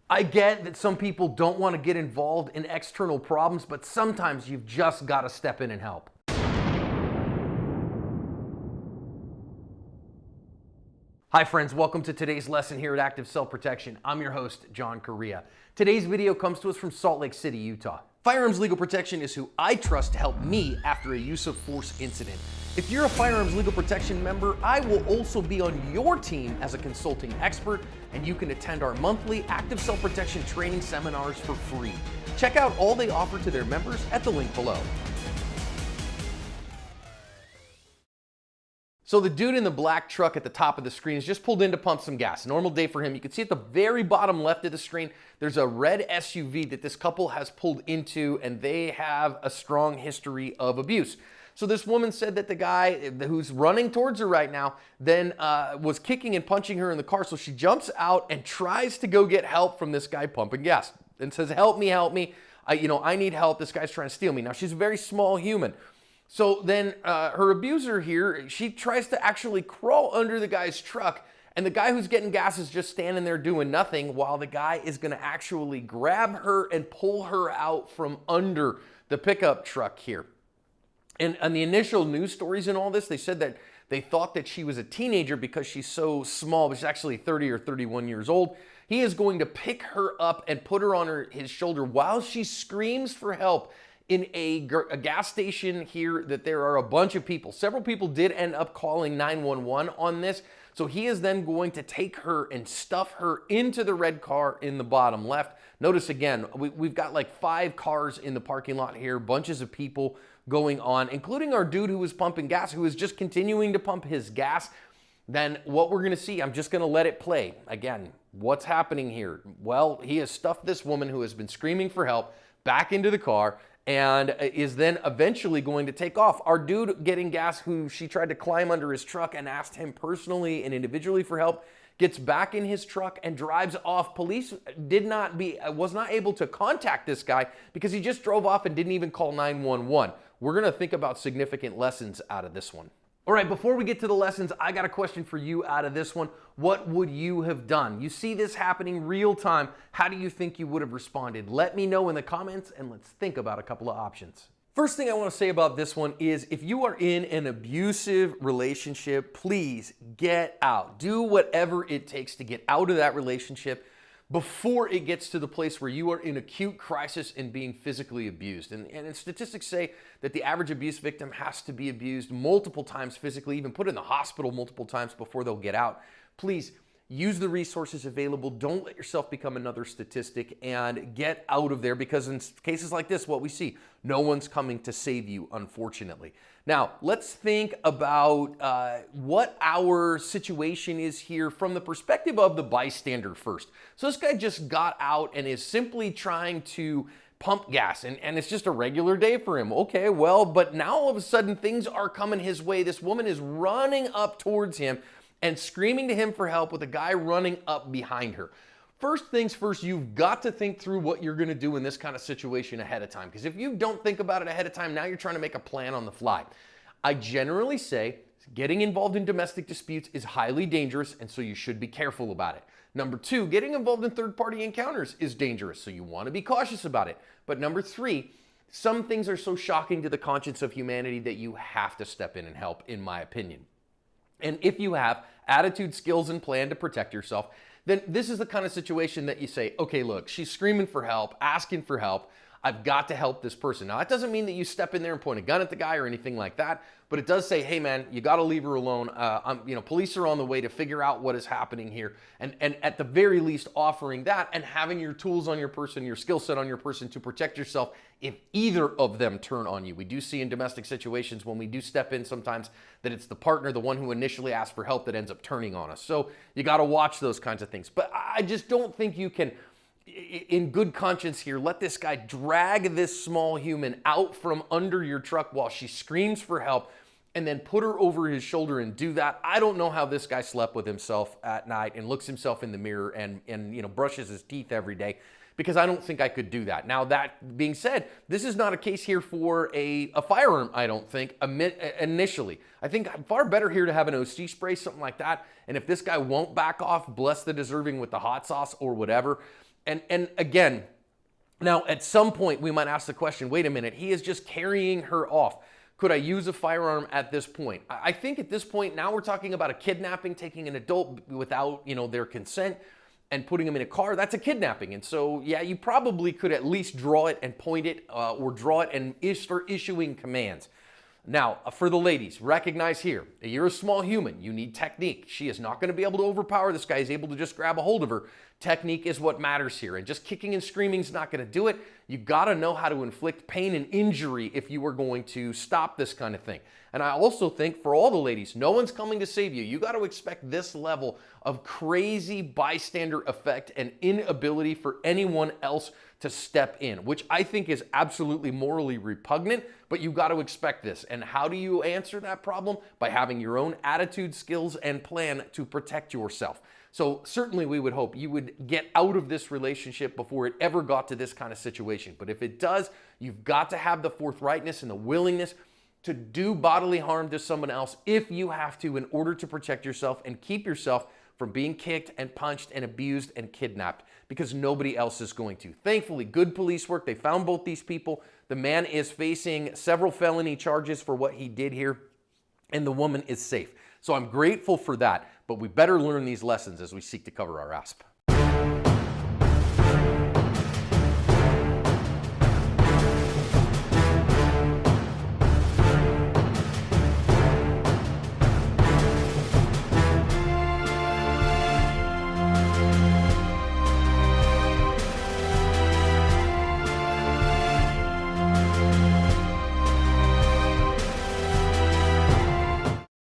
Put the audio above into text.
I get that some people don't want to get involved in external problems, but sometimes you've just got to step in and help. Hi friends, welcome to today's lesson here at Active Self-Protection. I'm your host, John Correa. Today's video comes to us from Salt Lake City, Utah. Firearms Legal Protection is who I trust to help me after a use of force incident. If you're a Firearms Legal Protection member, I will also be on your team as a consulting expert, and you can attend our monthly Active Self-Protection training seminars for free. Check out all they offer to their members at the link below. So the dude in the black truck at the top of the screen has just pulled in to pump some gas. Normal day for him. You can see at the very bottom left of the screen, there's a red SUV that this couple has pulled into, and they have a strong history of abuse. So this woman said that the guy who's running towards her right now then was kicking and punching her in the car. So she jumps out and tries to go get help from this guy pumping gas and says, help me. I need help. This guy's trying to steal me. Now she's a very small human. So then her abuser here, she tries to actually crawl under the guy's truck, and the guy who's getting gas is just standing there doing nothing while the guy is going to actually grab her and pull her out from under the pickup truck here. And on the initial news stories and all this, they said that they thought that she was a teenager because she's so small, but she's actually 30 or 31 years old. He is going to pick her up and put her on his shoulder while she screams for help in a gas station here that there are a bunch of people. Several people did end up calling 911 on this. So he is then going to take her and stuff her into the red car in the bottom left. Notice again, we've got like 5 cars in the parking lot here, bunches of people going on, including our dude who was pumping gas, who is just continuing to pump his gas. Then what we're gonna see, I'm just gonna let it play. Again, what's happening here? Well, he has stuffed this woman who has been screaming for help back into the car and is then eventually going to take off. Our dude getting gas, who she tried to climb under his truck and asked him personally and individually for help, gets back in his truck and drives off. Police was not able to contact this guy because he just drove off and didn't even call 911. We're gonna think about significant lessons out of this one. All right, before we get to the lessons, I got a question for you out of this one. What would you have done? You see this happening real time. How do you think you would have responded? Let me know in the comments, and let's think about a couple of options. First thing I want to say about this one is if you are in an abusive relationship, please get out. Do whatever it takes to get out of that relationship before it gets to the place where you are in acute crisis and being physically abused. And statistics say that the average abuse victim has to be abused multiple times physically, even put in the hospital multiple times before they'll get out. Please use the resources available. Don't let yourself become another statistic and get out of there, because in cases like this, what we see, no one's coming to save you, unfortunately. Now, let's think about what our situation is here from the perspective of the bystander first. So this guy just got out and is simply trying to pump gas, and it's just a regular day for him. Okay, well, but now all of a sudden things are coming his way. This woman is running up towards him and screaming to him for help with a guy running up behind her. First things first, you've got to think through what you're going to do in this kind of situation ahead of time. Because if you don't think about it ahead of time, now you're trying to make a plan on the fly. I generally say getting involved in domestic disputes is highly dangerous, and so you should be careful about it. Number 2, getting involved in third-party encounters is dangerous, so you want to be cautious about it. But number 3, some things are so shocking to the conscience of humanity that you have to step in and help, in my opinion. And if you have attitude, skills, and plan to protect yourself, then this is the kind of situation that you say, okay, look, she's screaming for help, asking for help. I've got to help this person. Now, that doesn't mean that you step in there and point a gun at the guy or anything like that, but it does say, hey, man, you got to leave her alone. Police are on the way to figure out what is happening here. And at the very least, offering that and having your tools on your person, your skill set on your person to protect yourself if either of them turn on you. We do see in domestic situations when we do step in sometimes that it's the partner, the one who initially asked for help, that ends up turning on us. So you got to watch those kinds of things. But I just don't think you can, in good conscience here, let this guy drag this small human out from under your truck while she screams for help and then put her over his shoulder and do that. I don't know how this guy slept with himself at night and looks himself in the mirror and brushes his teeth every day, because I don't think I could do that. Now, that being said, this is not a case here for a firearm, I don't think, initially. I think far better here to have an OC spray, something like that. And if this guy won't back off, bless the deserving with the hot sauce or whatever. And again, now at some point we might ask the question, wait a minute, he is just carrying her off. Could I use a firearm at this point? I think at this point, now we're talking about a kidnapping, taking an adult without, their consent and putting them in a car. That's a kidnapping. And so, yeah, you probably could at least draw it and point it or draw it and start issuing commands. Now, for the ladies, recognize here, you're a small human. You need technique. She is not going to be able to overpower this guy. He's able to just grab a hold of her. Technique is what matters here. And just kicking and screaming is not going to do it. You got to know how to inflict pain and injury if you are going to stop this kind of thing. And I also think for all the ladies, no one's coming to save you. You got to expect this level of crazy bystander effect and inability for anyone else to step in, which I think is absolutely morally repugnant, but you got to expect this. And how do you answer that problem? By having your own attitude, skills, and plan to protect yourself. So certainly we would hope you would get out of this relationship before it ever got to this kind of situation. But if it does, you've got to have the forthrightness and the willingness to do bodily harm to someone else if you have to in order to protect yourself and keep yourself from being kicked and punched and abused and kidnapped, because nobody else is going to. Thankfully, good police work. They found both these people. The man is facing several felony charges for what he did here, and the woman is safe. So I'm grateful for that, but we better learn these lessons as we seek to cover our ASP.